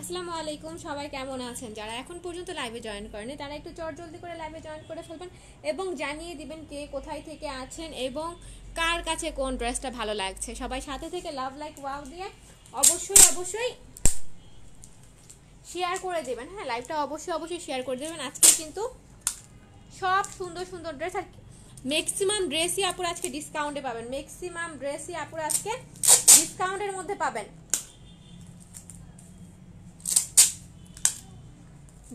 আসসালামু আলাইকুম, সবাই কেমন আছেন? যারা এখন পর্যন্ত লাইভে জয়েন করেনি তারা একটু জলদি করে লাইভে জয়েন করে ফেলবেন এবং জানিয়ে দিবেন কে কোথায় থেকে আছেন এবং কার কাছে কোন ড্রেসটা ভালো লাগছে। সবাই সাথে থেকে লাভ লাইক ওয়াও দিয়ে অবশ্যই শেয়ার করে দেবেন। হ্যাঁ, লাইভটা অবশ্যই শেয়ার করে দেবেন। আজকে কিন্তু সব সুন্দর ড্রেস, আর ম্যাক্সিমাম ড্রেসই আপুরা আজকে ডিসকাউন্টে পাবেন। ম্যাক্সিমাম ড্রেসই আপুরা আজকে ডিসকাউন্টের মধ্যে পাবেন।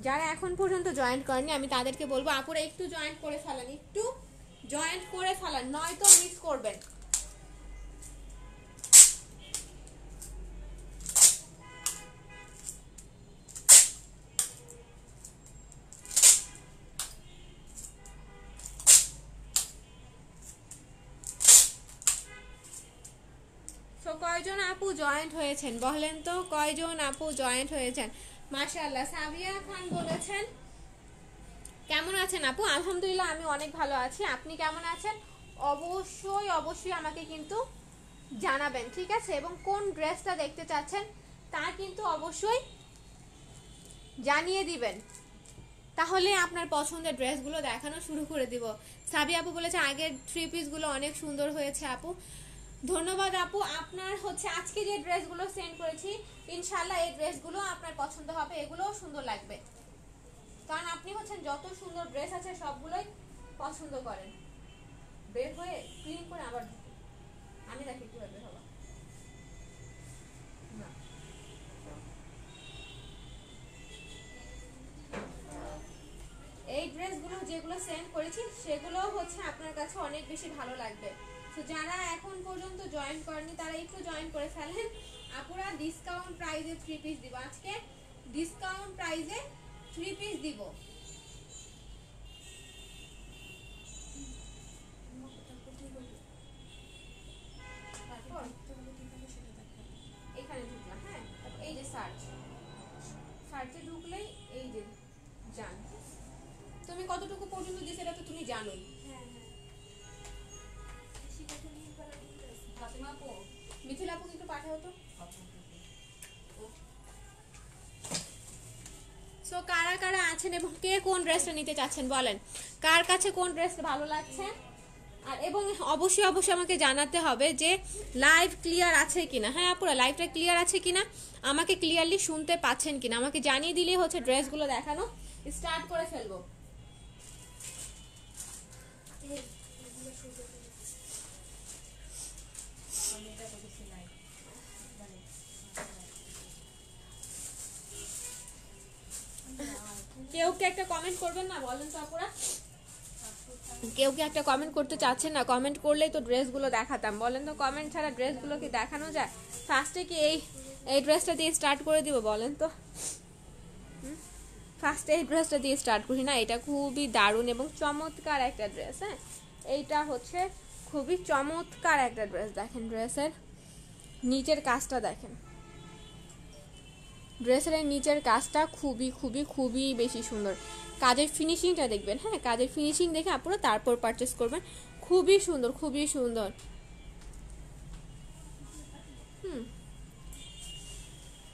যারা এখন পর্যন্ত জয়েন করেনি আমি তাদেরকে বলবো আপুরা একটু জয়েন করে ফেলান, নয়তো মিস করবেন। তো কয়জন আপু জয়েন্ট হয়েছেন বলেন তো, কয়জন আপু জয়েন্ট হয়েছেন? মাশাআল্লাহ, সাবিয়া খান বলেছেন কেমন আছেন আপু? আলহামদুলিল্লাহ আমি অনেক ভালো আছি। আপনি কেমন আছেন? অবশ্যই আমাকে কিন্তু জানাবেন, ঠিক আছে? এবং কোন ড্রেসটা দেখতে চাচ্ছেন তা কিন্তু অবশ্যই জানিয়ে দিবেন, তাহলে আপনার পছন্দের ড্রেসগুলো দেখানো শুরু করে দিব। সাবিয়া আপু বলেছে আগের 3 পিসগুলো অনেক সুন্দর হয়েছে আপু। ধন্যবাদ আপু। আপনার আজকে যে ড্রেসগুলো সেন্ড করেছি ইনশাআল্লাহ এই ড্রেসগুলো আপনার পছন্দ হবে, এগুলোও সুন্দর লাগবে, কারণ আপনি যত সুন্দর ড্রেস আছে সবগুলোই পছন্দ করেন। বের হয়ে ক্লিন করে আবার আমি দেখি কিভাবে হবে না। এই ড্রেসগুলো যেগুলো সেন্ড করেছি সেগুলো আপনার কাছে অনেক বেশি ভালো লাগবে। তো যারা এখন পর্যন্ত জয়েন করেনি তারা একটু জয়েন করে ফেলেন। আপুরা ডিসকাউন্ট প্রাইসে 3 পিস দিব আজকে, ডিসকাউন্ট প্রাইসে 3 পিস দিব। এখানে ঢুকলাম, হ্যাঁ, এই যে সার্চে ঢুকলেই এই যে জান, তুমি কতটুকু পর্যন্ত দিয়েছো এটা তো তুমি জানোই। মিথিলা আপু একটু পাঠাও তো। সো কারা আছেন এবং কে কোন ড্রেসটা নিতে চাচ্ছেন বলেন, কার কাছে কোন ড্রেস ভালো লাগছে? আর এবং অবশ্যই আমাকে জানাতে হবে যে লাইভ ক্লিয়ার আছে কিনা। হ্যাঁ আপুরা, লাইভটা ক্লিয়ার আছে কিনা, আমাকে ক্লিয়ারলি শুনতে পাচ্ছেন কিনা আমাকে জানিয়ে দিলেই ড্রেসগুলো দেখানো স্টার্ট করে ফেলবো। কেউ কি একটা কমেন্ট করবেন না বলেন তো আপুরা? কেউ কি একটা কমেন্ট করতে চাচ্ছেন না? কমেন্ট করলেই তো ড্রেসগুলো দেখাতাম। বলেন তো, কমেন্ট ছাড়া ড্রেসগুলো কি দেখানো যায়? ফার্স্টে কি এই ড্রেসটা দিয়ে স্টার্ট করে দিব বলেন তো? ফার্স্টে এই ড্রেসটা দিয়ে স্টার্ট করি না? এটা খুবই দারুণ এবং চমৎকার একটা ড্রেস। হ্যাঁ, এইটা খুবই চমৎকার একটা ড্রেস। দেখেন ড্রেসের নিচের কাজটা, দেখেন ড্রেসের নিচের কাজটা খুবই বেশি সুন্দর। কাজের ফিনিশিংটা দেখবেন, হ্যাঁ, কাজের ফিনিশিং দেখে আপনারা তারপর পারচেস করবেন। খুবই সুন্দর।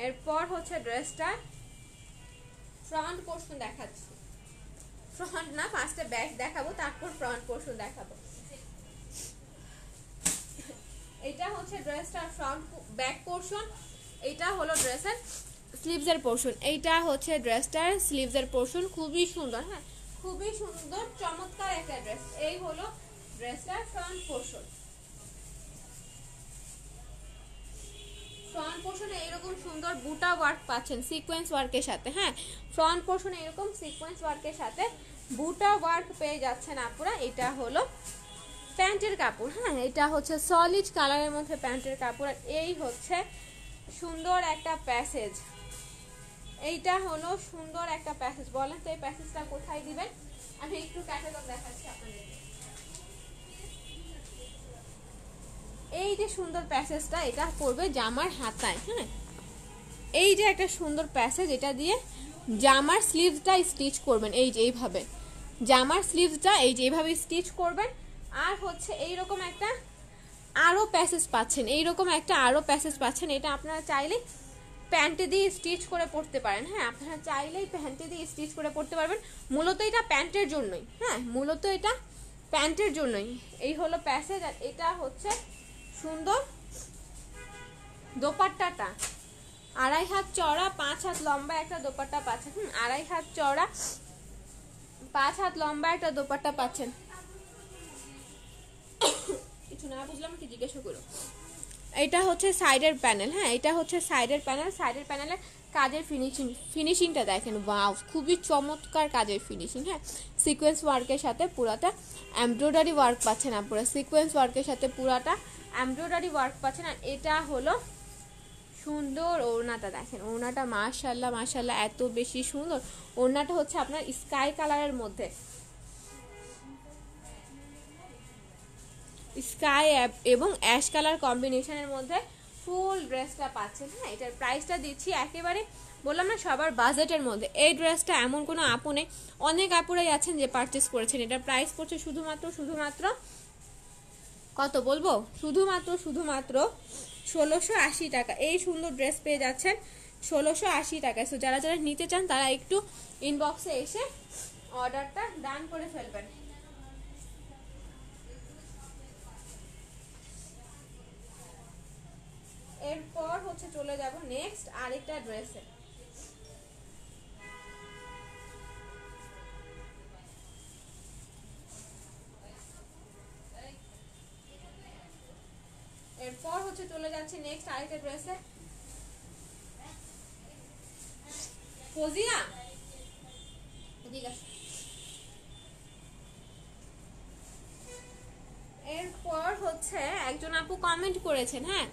এরপর ড্রেসটা ফ্রন্ট পোরশন দেখাচ্ছি। ফ্রন্ট না, ফার্স্টে ব্যাক দেখাবো, তারপর ফ্রন্ট পোরশন দেখাবো। এটা ড্রেসটার ফ্রন্ট ব্যাক পোরশন, এটা হলো ড্রেসের স্লিভসের পোরশন। এইটা ড্রেসটার স্লিভসের পোরশন। খুবই সুন্দর, হ্যাঁ, খুবই সুন্দর চমৎকার একটা ড্রেস। এই হলো ড্রেসটার ফ্রন্ট পোরশন। ফ্রন্ট পোরশনে এরকম সুন্দর বুটা ওয়ার্ক পাচ্ছেন সিকোয়েন্স ওয়ার্কের সাথে। হ্যাঁ, ফ্রন্ট পোরশনে এরকম সিকোয়েন্স ওয়ার্কের সাথে বুটা ওয়ার্ক পেয়ে যাচ্ছেন আপুরা। এটা হলো প্যান্টের কাপড়। হ্যাঁ, এটা সলিড কালারের মধ্যে প্যান্টের কাপড়। আর এই সুন্দর একটা প্যাসেজ। এইটা হলো সুন্দর একটা প্যাসেজ। বলেন তো এই প্যাসেজটা কোথায় দিবেন? আমি একটু ক্যাটালগ দেখাচ্ছি আপনাদের। এই যে সুন্দর প্যাসেজটা, এটা পড়বে জামার হাতায়। হ্যাঁ, এই যে একটা সুন্দর প্যাসেজ, এটা দিয়ে জামার স্লিভসটা স্টিচ করবেন। এই যে এইভাবে জামার স্লিভসটা এই যে এইভাবে স্টিচ করবেন। আর এইরকম একটা আরও প্যাসেজ পাচ্ছেন, এইরকম একটা আরও প্যাসেজ পাচ্ছেন। এটা আপনারা চাইলে প্যান্টে দিয়ে স্টিচ করে পরতে পারেন। হ্যাঁ, আপনারা চাইলেই প্যান্টে দিয়ে স্টিচ করে পরতে পারবেন। মূলত এটা প্যান্টের জন্যই, হ্যাঁ মূলত এটা প্যান্টের জন্যই। এই হলো প্যাসেজ, আর এটা হচ্ছে সুন্দর দোপাট্টাটা। 2.5 হাত চওড়া 5 হাত লম্বা একটা দোপাট্টা পাচ্ছেন। 2.5 হাত চওড়া 5 হাত লম্বা একটা দোপাট্টা পাচ্ছেন। কিছু না বুঝলাম কি জিজ্ঞাসা করো। এটা হচ্ছে সাইডের প্যানেল। হ্যাঁ, এটা হচ্ছে সাইডের প্যানেল। সাইডের প্যানেলের কাজের ফিনিশিংটা দেখেন, ওয়াও খুবই চমৎকার কাজের ফিনিশিং। হ্যাঁ, সিকোয়েন্স ওয়ার্কের সাথে পুরাটা এমব্রয়ডারি ওয়ার্ক পাচ্ছেন আপনারা। সিকোয়েন্স ওয়ার্কের সাথে পুরাটা এমব্রয়ডারি ওয়ার্ক পাচ্ছেন। আর এটা হলো সুন্দর ওড়নাটা দেখেন, ওড়নাটা মাশাআল্লাহ মাশাআল্লাহ এত বেশি সুন্দর। ওড়নাটা হচ্ছে আপনার স্কাই কালারের মধ্যে, স্কাই এবং অ্যাশ কালার কম্বিনেশনের মধ্যে ফুল ড্রেসটা পাচ্ছেন। হ্যাঁ, এটার প্রাইসটা দিচ্ছি একেবারে বললাম না সবার বাজেটের মধ্যে। এই ড্রেসটা এমন কোনো আপু নেই, অনেক আপুরাই আছেন যে পারচেস করেছেন। এটার প্রাইস পড়ছে শুধুমাত্র কত বলবো, শুধুমাত্র 1680 টাকা। এই সুন্দর ড্রেস পেয়ে যাচ্ছেন 1680 টাকায়। সো যারা যারা নিতে চান তারা একটু ইনবক্সে এসে অর্ডারটা ডান করে ফেলবেন। এরপর হচ্ছে চলে যাব নেক্সট আরেকটা ড্রেসে। এরপর হচ্ছে চলে যাচ্ছে নেক্সট আরেকটা ড্রেসে। ফজিয়া ঠিক আছে। এরপর হচ্ছে একজন আপু কমেন্ট করেছেন, হ্যাঁ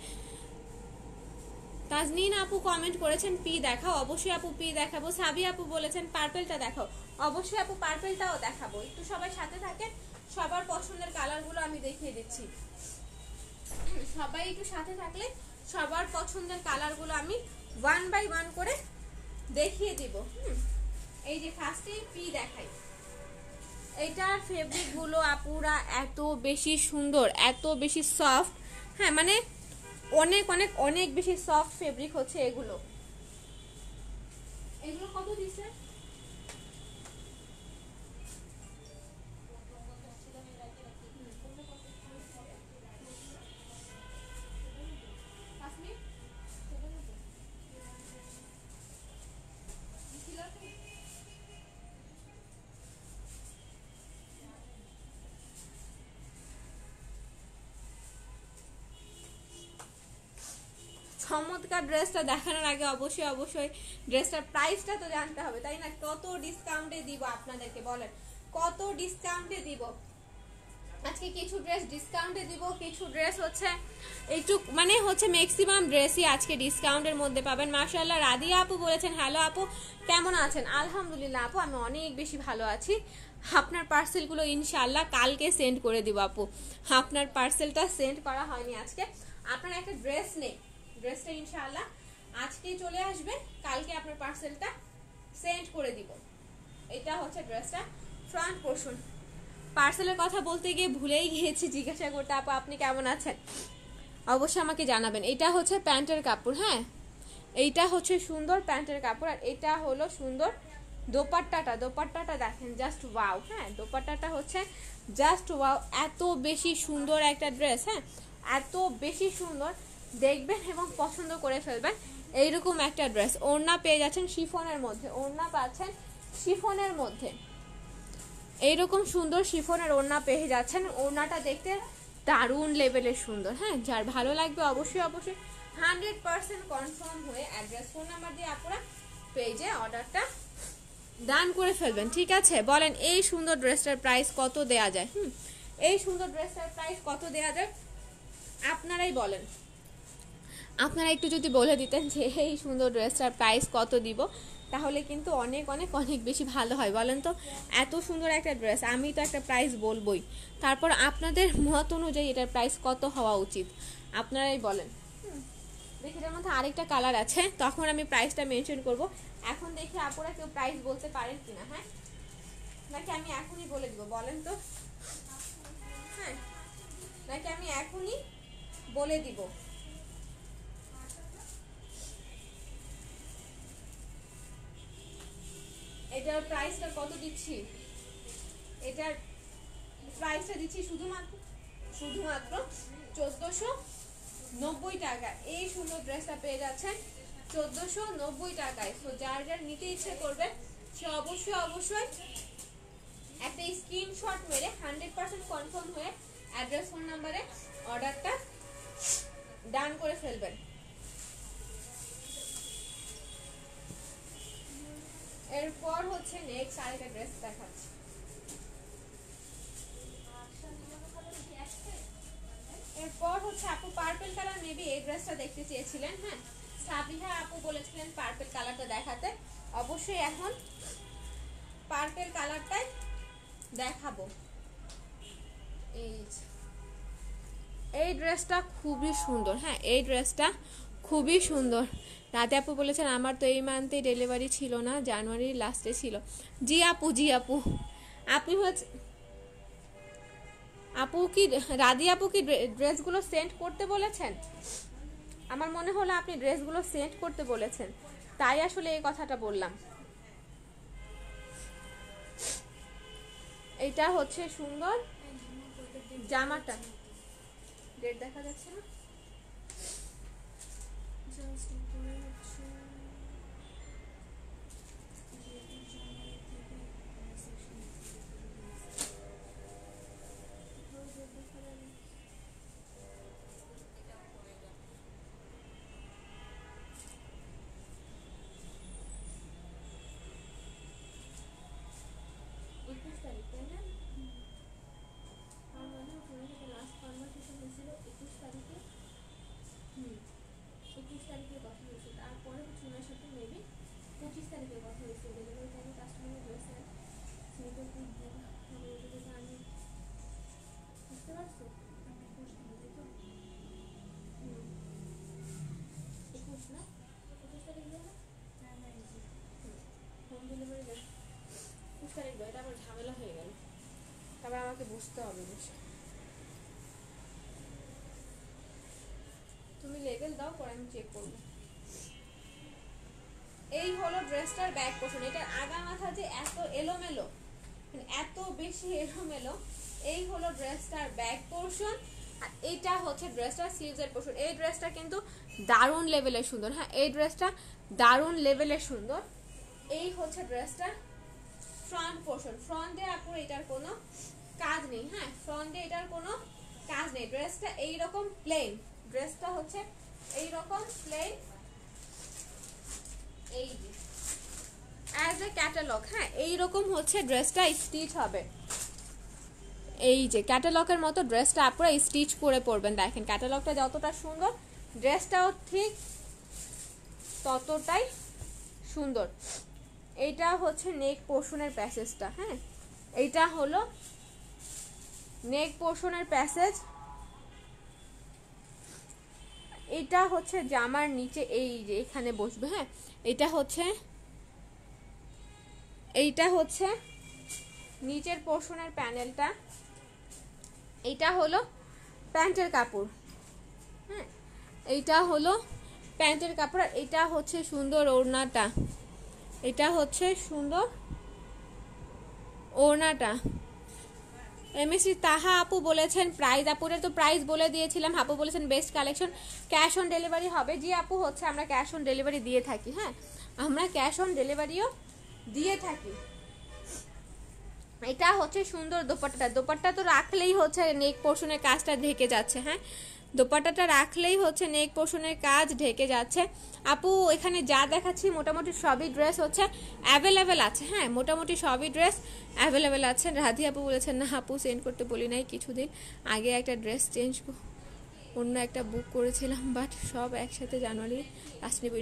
তাজনীন আপু কমেন্ট করেছেন পি দেখাও। অবশ্যই আপু পি দেখাবো। সাবি আপু বলেছেন পার্পলটা দেখাও। অবশ্যই আপু পার্পলটাও দেখাবো। একটু সবাই সাথে থাকে, সবার পছন্দের কালারগুলো আমি দেখিয়ে দিচ্ছি। সবাই একটু সাথে থাকলে সবার পছন্দের কালারগুলো আমি 1 বাই 1 করে দেখিয়ে দিব। এই যে ফার্স্টে পি দেখাই। এইটার ফেব্রিকগুলো আপুরা এত বেশি সুন্দর, এত বেশি সফট। হ্যাঁ মানে অনেক অনেক অনেক বেশি সফট ফেব্রিক হচ্ছে এগুলো। এগুলো কত দিছে? চমৎকার ড্রেসটা দেখানোর আগে অবশ্যই ড্রেসটার প্রাইসটা তো জানতে হবে, তাই না? কত ডিসকাউন্টে দিব আপনাদেরকে বলেন, কত ডিসকাউন্টে দিব? আজকে কিছু ড্রেস ডিসকাউন্টে দিব, কিছু ড্রেস হচ্ছে একটু মানে হচ্ছে ম্যাক্সিমাম ড্রেসই আজকে ডিসকাউন্টের মধ্যে পাবেন। মাশাআল্লাহ। রাদিয়া আপু বলেছেন হ্যালো আপু কেমন আছেন? আলহামদুলিল্লাহ আপু আমি অনেক বেশি ভালো আছি। আপনার পার্সেলগুলো ইনশাআল্লাহ কালকে সেন্ড করে দিব আপু। আপনার পার্সেলটা সেন্ড করা হয়নি আজকে। আপনার একটা ড্রেস নেই, ড্রেসটা ইনশাআল্লাহ আজকেই চলে আসবে, কালকে আপনার পার্সেলটা সেন্ড করে দিব। এটা হচ্ছে ড্রেসটা ফ্রন্ট পোর্শন। পার্সেলের কথা বলতে গিয়ে ভুলেই গিয়েছি জিজ্ঞাসা করতে আপু আপনি কেমন আছেন, অবশ্যই আমাকে জানাবেন। এটা হচ্ছে প্যান্টের কাপড়। হ্যাঁ, এইটা হচ্ছে সুন্দর প্যান্টের কাপড়। আর এটা হলো সুন্দর দোপাট্টাটা। দোপাট্টাটা দেখেন জাস্ট ওয়াও। হ্যাঁ, দোপাট্টাটা হচ্ছে জাস্ট ওয়াও, এত বেশি সুন্দর একটা ড্রেস। হ্যাঁ, এত বেশি সুন্দর, দেখবেন এবং পছন্দ করে ফেলবেন এইরকম একটা ড্রেস। ওড়না পেয়ে যাচ্ছেন শিফনের মধ্যে, ওড়না পাচ্ছেন শিফনের মধ্যে, এইরকম সুন্দর শিফনের ওড়না পেয়ে যাচ্ছেন। ওড়নাটা দেখতে দারুণ লেভেলের সুন্দর। হ্যাঁ, যার ভালো লাগবে অবশ্যই 100% কনফার্ম হয়ে অ্যাড্রেস ফোন নাম্বার দিয়ে আপনারা পেজে অর্ডারটা ডান করে ফেলবেন। ঠিক আছে, বলেন এই সুন্দর ড্রেসটার প্রাইস কত দেয়া যায়? এই সুন্দর ড্রেসটার প্রাইস কত দেয়া যায় আপনারাই বলেন। আপনারা একটু যদি বলে দিতেন যে এই সুন্দর ড্রেসটার প্রাইস কত দিব, তাহলে কিন্তু অনেক অনেক অনেক বেশি ভালো হয়। বলেন তো, এত সুন্দর একটা ড্রেস, আমি তো একটা প্রাইস বলবোই, তারপর আপনাদের মত অনুযায়ী এটার প্রাইস কত হওয়া উচিত আপনারাই বলেন। দেখি এটার মধ্যে আরেকটা কালার আছে, তখন আমি প্রাইসটা মেনশন করব। এখন দেখি আপনারা কেউ প্রাইস বলতে পারেন কিনা। হ্যাঁ, নাকি আমি এখনই বলে দিব বলেন তো? হ্যাঁ, নাকি আমি এখনই বলে দিব? এটার প্রাইসটা কত দিচ্ছি, এটার প্রাইসটা দিচ্ছি শুধুমাত্র 1490 টাকা। এই সুন্দর ড্রেসটা পেয়ে যাচ্ছেন 1490 টাকায়। তো যার যার নিতে ইচ্ছে করবে সে অবশ্যই একটা স্ক্রিনশট মেরে 100% কনফার্ম হয়ে অ্যাড্রেস ফোন নাম্বারে অর্ডারটা ডান করে ফেলবেন। এরপর হচ্ছে নেক্সট আরেকটা ড্রেস দেখাচ্ছি। এরপর হচ্ছে আপু পার্পল কালার মেবি এই ড্রেসটা দেখতে চেয়েছিলেন। হ্যাঁ, সাবিহা আপু বলেছিলেন পার্পল কালারটা দেখাতে, অবশ্যই এখন পার্পল কালারটাই দেখাবো। এই ড্রেসটা খুবই সুন্দর। হ্যাঁ, এই ড্রেসটা খুবই সুন্দর। রাতে আপু বলেছেন আমার তো এই মান্থে ডেলিভারি ছিল না, জানুয়ারির লাস্টে ছিল। জি আপু আপনি হচ্ছে আপু কি রাধি আপু কি ড্রেসগুলো সেন্ড করতে বলেছেন? আমার মনে হলো আপনি ড্রেসগুলো সেন্ড করতে বলেছেন, তাই আসলে এই কথাটা বললাম। এটা হচ্ছে সুন্দর জামাটা, ডেট দেখা যাচ্ছে না, এটা আমার ঝামেলা হয়ে গেল, তবে আমাকে বুঝতে হবে বসে। তুমি লেবেল দাও, পরে আমি চেক করবো। এই হলো ড্রেসটার ব্যাক পোর্শন। এটার আগা মাথা যে এত এলোমেলো, এত বেশি এলোমেলো। এই হলো ড্রেসটার ব্যাক পোর্শন, আর এইটা হচ্ছে ড্রেসটার স্লিভসের পোর্শন। এই ড্রেসটা কিন্তু দারুণ লেভেলের সুন্দর। হ্যাঁ, এই ড্রেসটা দারুণ লেভেলের সুন্দর। এই হচ্ছে ড্রেসটার ফ্রন্ট পোর্শন। ফ্রন্টে আপুর এটার কোনো কাজ নেই। হ্যাঁ, ফ্রন্টে এটার কোনো কাজ নেই। ড্রেসটা এইরকম প্লেন, ড্রেসটা হচ্ছে এইরকম প্লেন। এই যে অ্যাজ এ ক্যাটালগ, হ্যাঁ এইরকম হচ্ছে ড্রেসটা স্টিচ হবে। এই যে ক্যাটালগের মতো ড্রেসটা আপনারা স্টিচ করে পরবেন। দেখেন ক্যাটালগটা যতটা সুন্দর, ড্রেসটাও ঠিক ততটাই সুন্দর। এইটা হচ্ছে নেক পোর্শনের প্যাসেজটা। হ্যাঁ, এইটা হলো নেক পোর্শনের প্যাসেজ। এটা হচ্ছে জামার নিচে, এই যে এখানে বসবে। হ্যাঁ, এইটা হচ্ছে নিচের পোর্শনের প্যানেলটা। এইটা হলো প্যান্টের কাপড়। হ্যাঁ, এইটা হলো প্যান্টের কাপড়। আর এটা হচ্ছে সুন্দর ওড়নাটা, এটা হচ্ছে সুন্দর ওড়নাটা। এমএসি তাহা আপু বলেছেন প্রাইস, আপুরের তো প্রাইস বলে দিয়েছিলাম। আপু বলেছেন best collection, cash on delivery হবে। জি আপু, হচ্ছে আমরা ক্যাশ অন ডেলিভারি দিয়ে থাকি। হ্যাঁ, আমরা ক্যাশ অন ডেলিভারিও দিয়ে থাকি। এটা হচ্ছে সুন্দর দোপাট্টা। দোপাট্টা তো রাখলেই হচ্ছে নেক পোর্শনের কাজটা ঢেকে যাচ্ছে। হ্যাঁ, দোপাট্টাটা রাখলেই হচ্ছে নেক পোর্শনের কাজ ঢেকে যাচ্ছে। আপু এখানে যা দেখাচ্ছি মোটামুটি সবই ড্রেস হচ্ছে অ্যাভেলেবেল আছে। হ্যাঁ, মোটামুটি সবই ড্রেস অ্যাভেলেবেল আছে। রাধি আপু বলেছেন না আপু সেন্ড করতে বলি নাই, কিছুদিন আগে একটা ড্রেস চেঞ্জ অন্য একটা বুক করেছিলাম, বাট সব একসাথে জানুয়ারি লাস্ট নেব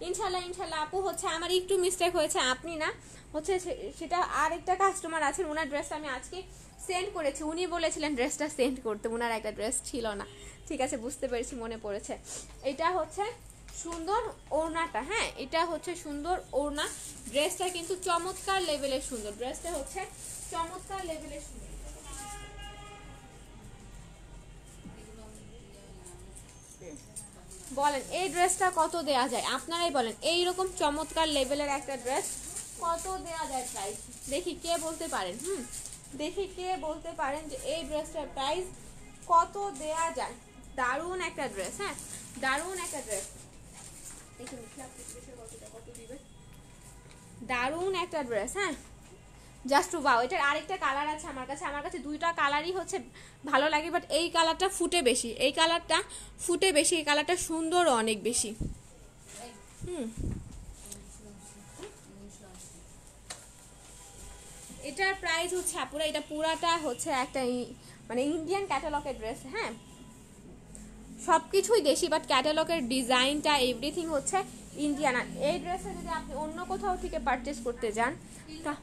ইনশাল্লাহ। আপু হচ্ছে আমার একটু মিস্টেক হয়েছে, আপনি না, হচ্ছে সেটা আরেকটা কাস্টমার আছেন, ওনার ড্রেসটা আমি আজকে সেন্ড করেছি। উনি বলেছিলেন ড্রেসটা সেন্ড করতে, ওনার একটা ড্রেস ছিল না। ঠিক আছে, বুঝতে পেরেছি, মনে পড়েছে। এটা হচ্ছে সুন্দর ওড়নাটা। হ্যাঁ, এটা হচ্ছে সুন্দর ওড়না। ড্রেসটা কিন্তু চমৎকার লেভেলের সুন্দর। ড্রেসটা হচ্ছে চমৎকার লেভেলের সুন্দর। বলেন এই ড্রেসটা কত দেয়া যায়, আপনারাই বলেন। এইরকম চমৎকার লেভেলের একটা ড্রেস কত দেয়া যায় প্রাইস? দেখি কে বলতে পারেন। দেখি কে বলতে পারেন যে এই ড্রেসটার প্রাইস কত দেয়া যায়। দারুণ একটা ড্রেস, হ্যাঁ দারুণ একটা ড্রেস। দেখুন কত দিবে, দারুণ একটা ড্রেস, হ্যাঁ জাস্ট ওয়াও। এটার আরেকটা কালার আছে আমার কাছে দুইটা কালারই হচ্ছে ভালো লাগে, বাট এই কালারটা ফুটে বেশি, এই কালারটা ফুটে বেশি, এই কালারটা সুন্দর অনেক বেশি। এটার প্রাইস হচ্ছে আপুরা, এটা পুরাটা হচ্ছে একটা মানে ইন্ডিয়ান ক্যাটালগের ড্রেস, হ্যাঁ সব কিছুই দেশি, বাট ক্যাটালগের ডিজাইনটা এভরিথিং হচ্ছে ইন্ডিয়ান। আর এই ড্রেসটা যদি আপনি অন্য কোথাও থেকে পারচেস করতে যান তা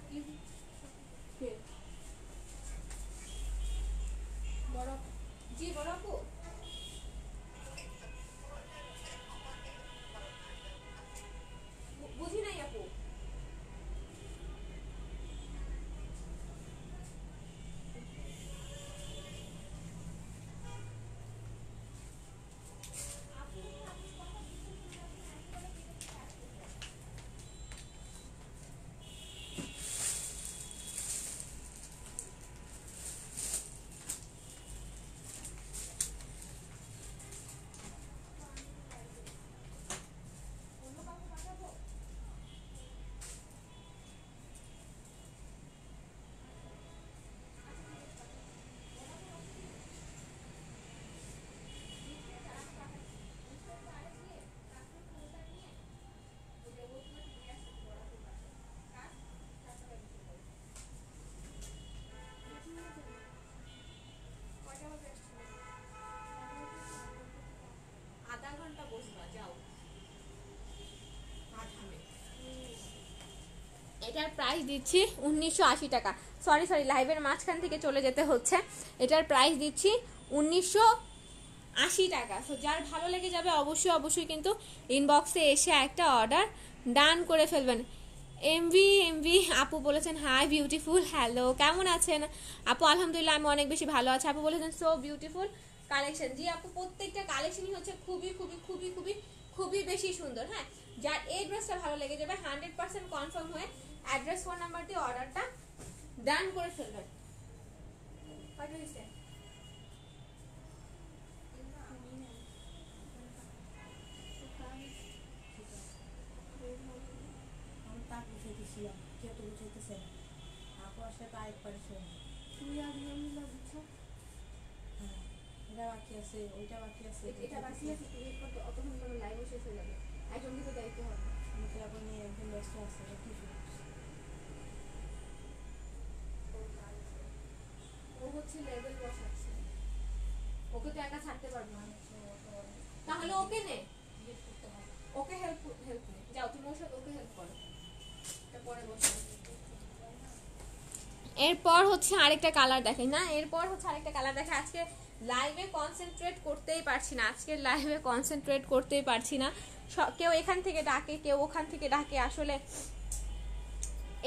জি বড় আপু, বুঝি নাই আপু। এটার প্রাইস দিচ্ছি 1980 টাকা। সরি লাইভের মাঝখান থেকে চলে যেতে হচ্ছে। এটার প্রাইস দিচ্ছি 1980 টাকা। সো যার ভালো লেগে যাবে অবশ্যই কিন্তু ইনবক্সে এসে একটা অর্ডার ডান করে ফেলবেন। এমভি আপু বলেছেন হাই বিউটিফুল, হ্যালো কেমন আছেন আপু? আলহামদুলিল্লাহ আমি অনেক বেশি ভালো আছি। আপু বলেছেন সো বিউটিফুল কালেকশন। জি আপু প্রত্যেকটা কালেকশনই হচ্ছে খুবই বেশি সুন্দর। হ্যাঁ যার এই ড্রেসটা ভালো লেগে যাবে 100% কনফার্ম হয়ে অ্যাড্রেস ফোন নাম্বার দিয়ে অর্ডারটা ডান করে ফেলবেন। কয়টা হইছে? তুই আর নিয়মিলা বুঝছো এটা বাকি আছে, ওইটা বাকি আছে, এটা বাকি আছে, তুই কত অতক্ষণ করে লাইভ শেষ হয়ে যাবে। একজন দিকে দায়িত্ব হবে, আমি তো এখন নিয়ে একজন ব্যস্ত আছে। ও হচ্ছে লেভেল বসাচ্ছে, ওকে তো একা ছাড়তে পারবো না, তাহলে ওকে নে, ওকে হেল্প নে, যাও তুমি ওর সাথে ওকে হেল্প করো, এটা পরে বসে। এরপর হচ্ছে আরেকটা কালার দেখে না, এরপর হচ্ছে আরেকটা কালার দেখে। আজকে লাইভে কনসেন্ট্রেট করতেই পারছি না, আজকের লাইভে কনসেন্ট্রেট করতেই পারছি না। কেউ এখান থেকে ডাকে, কেউ ওখান থেকে ডাকে। আসলে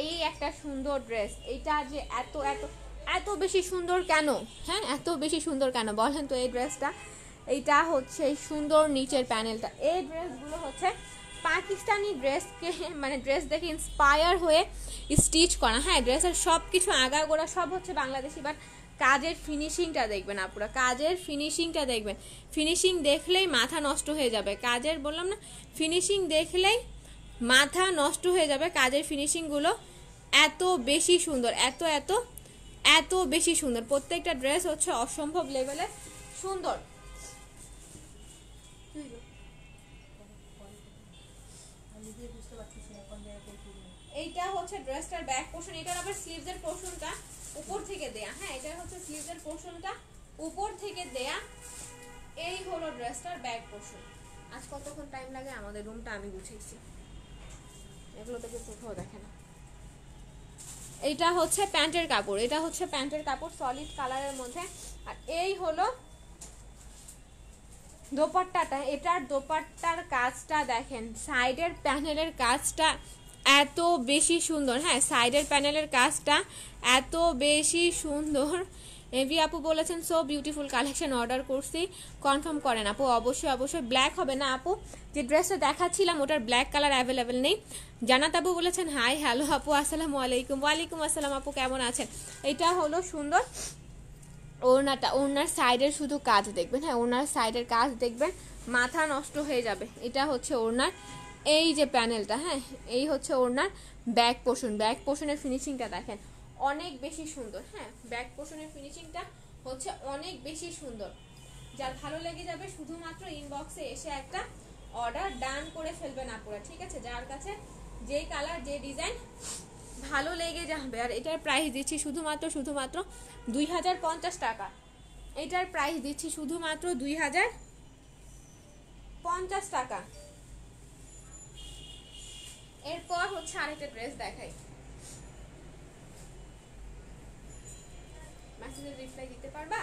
এই একটা সুন্দর ড্রেস, এইটা যে এত এত এত বেশি সুন্দর কেন, হ্যাঁ এত বেশি সুন্দর কেন বলেন তো? এই ড্রেসটা, এইটা হচ্ছে সুন্দর নিচের প্যানেলটা। এই ড্রেসগুলো হচ্ছে পাকিস্তানি ড্রেসকে মানে ড্রেস দেখে ইন্সপায়ার হয়ে স্টিচ করা। হ্যাঁ ড্রেসের সব কিছু আগাগোড়া সব হচ্ছে বাংলাদেশি, বাট কাজের ফিনিশিংটা দেখবেন আপুরা, কাজের ফিনিশিংটা দেখবেন। ফিনিশিং দেখলেই মাথা নষ্ট হয়ে যাবে, কাজের বললাম না, ফিনিশিং দেখলেই মাথা নষ্ট হয়ে যাবে। কাজের ফিনিশিংগুলো এত বেশি সুন্দর, এত এত এত বেশি সুন্দর। প্রত্যেকটা ড্রেস হচ্ছে অসম্ভব লেভেলের সুন্দর। এইটা হচ্ছে ড্রেসটার ব্যাক পোর্শন, এটার আবার স্লিভসের পোর্শনটা উপর থেকে দেয়া। হ্যাঁ এটা হচ্ছে স্লিভসের পোর্শনটা উপর থেকে দেয়া। এই হলো ড্রেসটার ব্যাক পোর্শন। আজ কতক্ষণ টাইম লাগে আমাদের রুমটা আমি গুছিয়েছি, এগুলো থেকে কোথাও দেখে না। এইটা হচ্ছে প্যান্টের কাপড়, এটা হচ্ছে প্যান্টের কাপড় সলিড কালারের মধ্যে। আর এই হলো দোপাট্টাটা, এটার দোপাট্টার কাজটা দেখেন, সাইডের প্যানেলের কাজটা এত বেশি সুন্দর। হ্যাঁ সাইডের প্যানেলের কাজটা এত বেশি সুন্দর, এভি আপু বলেছেন সো বিউটিফুল কালেকশন, অর্ডার করছি, কনফার্ম করেন আপু। অবশ্যই অবশ্যই। ব্ল্যাক হবে না আপু, যে ড্রেসটা দেখাচ্ছিলাম ওটার ব্ল্যাক কালার অ্যাভেলেবেল নেই। জানাত আপু বলেছেন হাই হ্যালো আপু, আসসালামু আলাইকুম। ওয়ালাইকুম আসসালাম আপু, কেমন আছেন? এটা হলো সুন্দর ওড়নাটা, ওড়নার সাইডের শুধু কাজ দেখবেন, হ্যাঁ ওড়নার সাইডের কাজ দেখবেন, মাথা নষ্ট হয়ে যাবে। এটা হচ্ছে ওড়নার এই যে প্যানেলটা, হ্যাঁ এই হচ্ছে ওড়নার ব্যাক পোর্শন। ব্যাক পোর্শনের ফিনিশিংটা দেখেন অনেক বেশি সুন্দর, হ্যাঁ ব্যাক পোর্শনের ফিনিশিংটা হচ্ছে অনেক বেশি সুন্দর। যার ভালো লেগে যাবে শুধুমাত্র ইনবক্সে এসে একটা অর্ডার ডান করে ফেলবেন আপুরা, ঠিক আছে? যার কাছে যেই কালার যে ডিজাইন ভালো লেগে যাবে। আর এটার প্রাইস দিচ্ছি শুধুমাত্র 2050 টাকা। এটার প্রাইস দিচ্ছি শুধুমাত্র 2050 টাকা। এরপর হচ্ছে আরেকটা ড্রেস দেখাই। মেসেজের রিপ্লাই দিতে পারবা?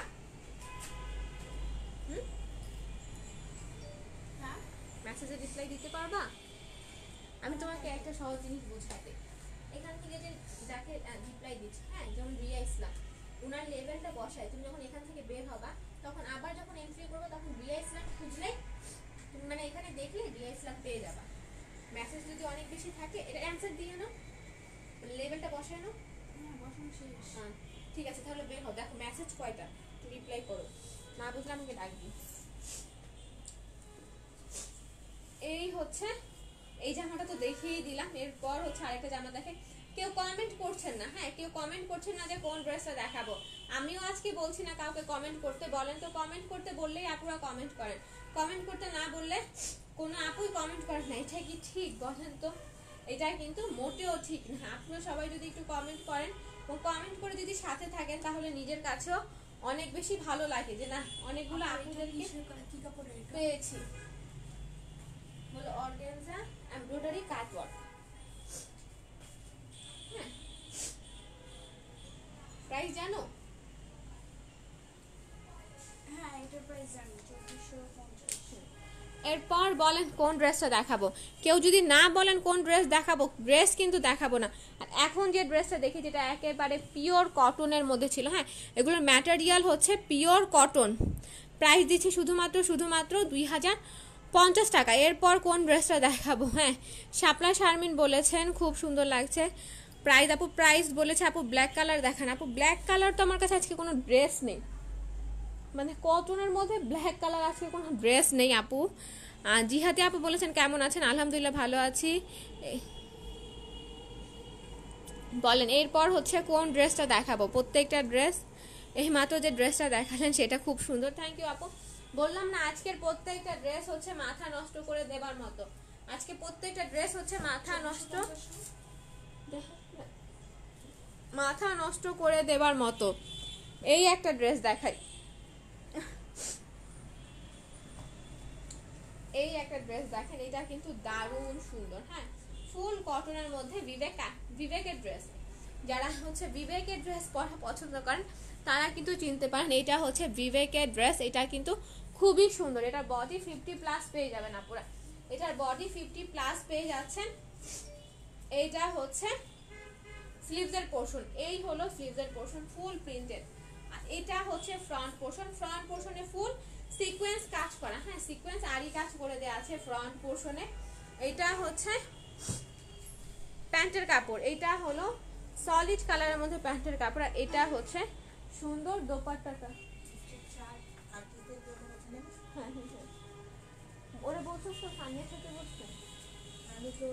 মেসেজের রিপ্লাই দিতে পারবা? আমি তোমাকে একটা সহজ জিনিস বুঝাতে, এখান থেকে যে যাকে রিপ্লাই দিচ্ছি, হ্যাঁ যেমন রিয়া ইসলাম, ওনার লেভেলটা বসায়, তুমি যখন এখান থেকে বের হবা তখন আবার যখন এন্ট্রি করবো তখন রিয়া ইসলাম খুঁজলে তুমি মানে এখানে দেখলে রিয়া ইসলাম পেয়ে যাবা। মেসেজ যদি অনেক বেশি থাকে এটা অ্যান্সার দিয়ে নাও, লেভেলটা বসায় নাও। হ্যাঁ বসানো শেষ। হ্যাঁ ঠিক আছে, তাহলে বের হও, দেখো মেসেজ কয়টা, রিপ্লাই করো, না বুঝলে আমাকে ডাকবি। এই হচ্ছে এই জামাটা তো দেখিয়েই দিলাম। এরপর হচ্ছে আরেকটা জামা দেখে, কেউ কমেন্ট করছেন না, হ্যাঁ কেউ কমেন্ট করছেন না যে কোন ড্রেসটা দেখাবো। আমিও আজকে বলছি না কাউকে কমেন্ট করতে, বলেন তো কমেন্ট করতে বললেই আপুরা কমেন্ট করেন, কমেন্ট করতে না বললে কোনো আপুই কমেন্ট করেন না। এটা কি ঠিক বলেন তো? এটা কিন্তু মোটেও ঠিক না। আপনারা সবাই যদি একটু কমেন্ট করেন ও কমেন্ট করে যদি সাথে থাকেন তাহলে নিজের কাছেও অনেক বেশি ভালো লাগে যে না অনেকগুলো আপুদেরকে পেয়েছি। হলো অর্গানজা এমব্রয়ডারি কাটওয়ার্ক, হ্যাঁ প্রাইস জানো? হ্যাঁ এটার প্রাইস জানি 2450। এরপর বলেন কোন ড্রেসটা দেখাবো। কেউ যদি না বলেন কোন ড্রেস দেখাবো, ড্রেস কিন্তু দেখাবো না। আর এখন যে ড্রেসটা দেখি যেটা একেবারে পিওর কটনের মধ্যে ছিল, হ্যাঁ এগুলোর ম্যাটেরিয়াল হচ্ছে পিওর কটন, প্রাইস দিচ্ছি শুধুমাত্র 2050 টাকা। এরপর কোন ড্রেসটা দেখাবো, হ্যাঁ শাপলা শারমিন বলেছেন খুব সুন্দর লাগছে। প্রাইস আপু প্রাইস বলেছে আপু ব্ল্যাক কালার দেখান। আপু ব্ল্যাক কালার তো আমার কাছে আজকে কোনো ড্রেস নেই, মানে কটনের মধ্যে ব্ল্যাক কালার আজকে কোনো ড্রেস নেই আপু। জিহাদি আপু বলেছেন কেমন আছেন? আলহামদুলিল্লাহ ভালো আছি। বলেন এরপর হচ্ছে কোন ড্রেসটা দেখাবো। প্রত্যেকটা ড্রেস এই মাত্র যে ড্রেসটা দেখালেন সেটা খুব সুন্দর, থ্যাংক ইউ আপু। বললাম না আজকের প্রত্যেকটা ড্রেস হচ্ছে মাথা নষ্ট করে দেবার মতো, আজকে প্রত্যেকটা ড্রেস হচ্ছে মাথা নষ্ট করে দেবার মতো। এই একটা ড্রেস দেখাই, এই একটা ড্রেস দেখেন, এটা কিন্তু দারুণ সুন্দর, হ্যাঁ ফুল কটনের মধ্যে বিবেকের ড্রেস। যারা হচ্ছে বিবেকের ড্রেস পরা পছন্দ করেন তারা কিন্তু চিনতে পারেন এটা হচ্ছে বিবেকের ড্রেস। এটা কিন্তু খুবই সুন্দর, এটা বডি 50+ পেয়ে যাবেন আপুরা, এটার বডি 50+ পেয়ে যাচ্ছেন। এইটা হচ্ছে স্লিভসের পোর্শন, এই হলো স্লিভসের পোর্শন ফুল প্রিন্টেড। আর এটা হচ্ছে ফ্রন্ট পোর্শন, ফ্রন্ট পোর্শনে ফুল সিকোয়েন্স কাজ করা, হ্যাঁ সিকোয়েন্স আরি কাজ করে দেওয়া আছে ফ্রন্ট পোর্শনে। এটা হচ্ছে প্যান্টের কাপড়, এটা হলো সলিড কালারের মধ্যে প্যান্টের কাপড়। আর এটা হচ্ছে সুন্দর দোপাট্টাটা, হ্যাঁ হ্যাঁ হ্যাঁ ওরা বলছো তো সানিয়ার সাথে বসছে, আমি তো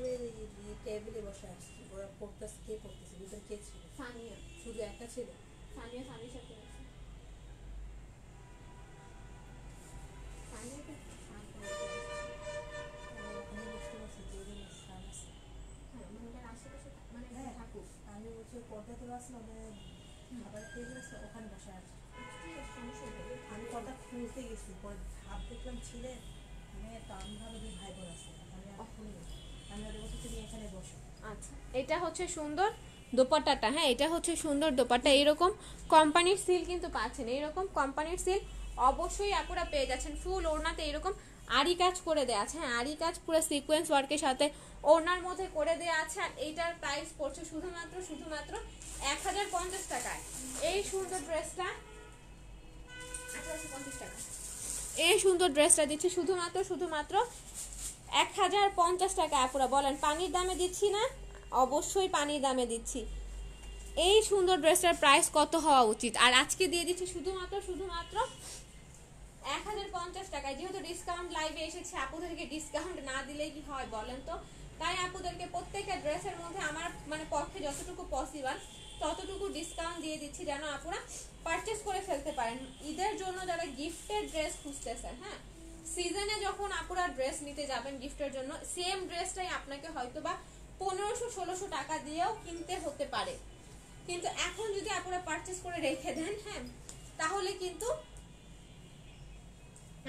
টেবিলে বসে আসছি, ওরা পড়তেছে, কে পড়তেছে ভিতরে কে ছিল? সানিয়া, শুধু একটা ছিল? সানিয়ার সাথে আছে। আমি বলছি পর্দা তো আছে ওদের খাবার টেবিল আছে, ওখানে বসে আছে। আমি পর্দা খুলতে গেছি, পরে ভাব দেখলাম ছিলেন, আমি তো আমি ভালো দুই ভাই বোন আছে, আমি আর খুলে গেছি, আমি ওদের বলছি তুমি এখানে বসো। আচ্ছা এটা হচ্ছে সুন্দর দোপাট্টাটা, হ্যাঁ এটা হচ্ছে সুন্দর দোপাট্টা। এইরকম কোম্পানির সিল কিন্তু পাচ্ছেন, এইরকম কোম্পানির সিল অবশ্যই আপনারা পেয়ে যাচ্ছেন। ফুল ওড়নাতে এরকম আরি কাজ করে দেওয়া আছে, হ্যাঁ আরি কাজ পুরো সিকোয়েন্স ওয়ার্কের সাথে ওড়নার মধ্যে করে দেওয়া আছে। আর এইটার প্রাইস পড়ছে শুধুমাত্র 1050 টাকায়। এই সুন্দর ড্রেসটা 1850 টাকা। এই সুন্দর ড্রেসটা দিচ্ছি শুধুমাত্র 1050 টাকা। আপুরা বলেন পানির দামে দিচ্ছি না? অবশ্যই পানির দামে দিচ্ছি। এই সুন্দর ড্রেসটার প্রাইস কত হওয়া উচিত? আর আজকে দিয়ে দিচ্ছি শুধুমাত্র 1050 টাকায়। যেহেতু ডিসকাউন্ট লাইভে এসেছে, আপুদেরকে ডিসকাউন্ট না দিলে কি হয় বলেন তো? তাই আপুদেরকে প্রত্যেকটা ড্রেসের মধ্যে আমার মানে পক্ষে যতটুকু পসিবল ততটুকু ডিসকাউন্ট দিয়ে দিচ্ছি, যেন আপুরা পারচেস করে ফেলতে পারেন ঈদের জন্য। যারা গিফটের ড্রেস খুঁজতেছেন, হ্যাঁ, সিজনে যখন আপুরা ড্রেস নিতে যাবেন গিফটের জন্য, সেম ড্রেসটাই আপনাকে হয়তো বা 1500-1600 টাকা দিয়েও কিনতে হতে পারে, কিন্তু এখন যদি আপুরা পারচেস করে রেখে দেন, হ্যাঁ, তাহলে কিন্তু